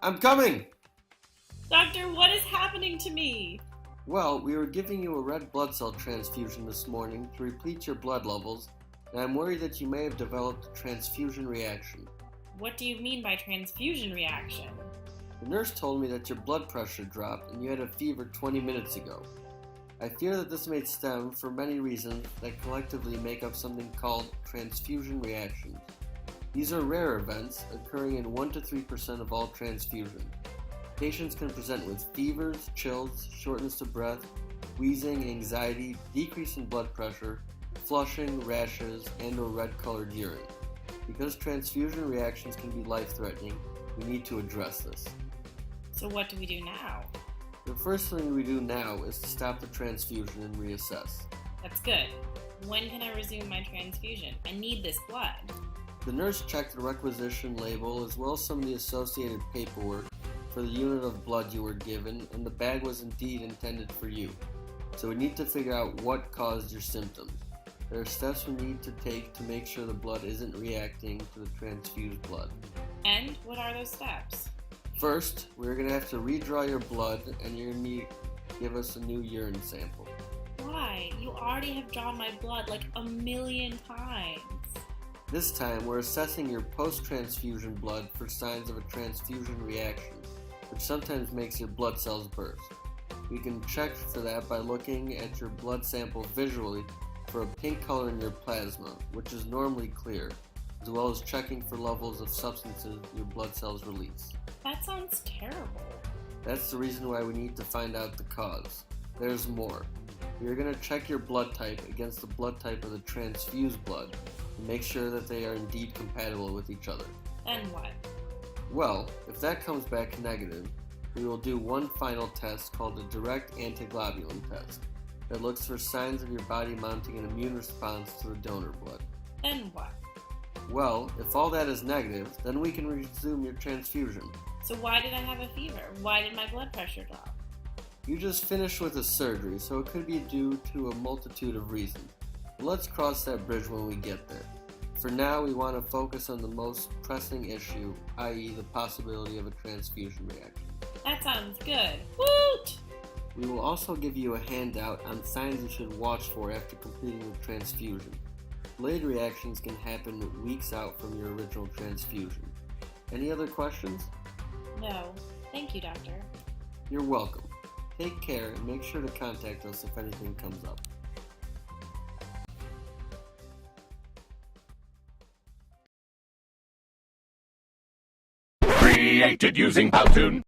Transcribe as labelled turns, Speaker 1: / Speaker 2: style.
Speaker 1: I'm coming!
Speaker 2: Doctor, what is happening to me?
Speaker 1: Well, we were giving you a red blood cell transfusion this morning to replete your blood levels, and I'm worried that you may have developed a transfusion reaction.
Speaker 2: What do you mean by transfusion reaction?
Speaker 1: The nurse told me that your blood pressure dropped and you had a fever 20 minutes ago. I fear that this may stem from many reasons that collectively make up something called transfusion reactions. These are rare events occurring in 1 to 3% of all transfusions. Patients can present with fevers, chills, shortness of breath, wheezing, anxiety, decrease in blood pressure, flushing, rashes, and/or red-colored urine. Because transfusion reactions can be life-threatening, we need to address this.
Speaker 2: So what do we do now?
Speaker 1: The first thing we do now is to stop the transfusion and reassess.
Speaker 2: That's good. When can I resume my transfusion? I need this blood.
Speaker 1: The nurse checked the requisition label as well as some of the associated paperwork for the unit of blood you were given, and the bag was indeed intended for you. So we need to figure out what caused your symptoms. There are steps we need to take to make sure the blood isn't reacting to the transfused blood.
Speaker 2: And what are those steps?
Speaker 1: First, we're going to have to redraw your blood, and you're going to need to give us a new urine sample.
Speaker 2: Why? You already have drawn my blood like 1,000,000 times.
Speaker 1: This time, we're assessing your post-transfusion blood for signs of a transfusion reaction, which sometimes makes your blood cells burst. We can check for that by looking at your blood sample visually for a pink color in your plasma, which is normally clear, as well as checking for levels of substances your blood cells release.
Speaker 2: That sounds terrible.
Speaker 1: That's the reason why we need to find out the cause. There's more. We are going to check your blood type against the blood type of the transfused blood and make sure that they are indeed compatible with each other.
Speaker 2: Then what?
Speaker 1: Well, if that comes back negative, we will do one final test called the direct antiglobulin test that looks for signs of your body mounting an immune response to the donor blood.
Speaker 2: Then what?
Speaker 1: Well, if all that is negative, then we can resume your transfusion.
Speaker 2: So why did I have a fever? Why did my blood pressure drop?
Speaker 1: You just finished with a surgery, so it could be due to a multitude of reasons. But let's cross that bridge when we get there. For now, we want to focus on the most pressing issue, i.e. the possibility of a transfusion reaction.
Speaker 2: That sounds good. Woot!
Speaker 1: We will also give you a handout on signs you should watch for after completing the transfusion. Delayed reactions can happen weeks out from your original transfusion. Any other questions?
Speaker 2: No. Thank you, doctor.
Speaker 1: You're welcome. Take care and make sure to contact us if anything comes up.
Speaker 3: Created using Powtoon.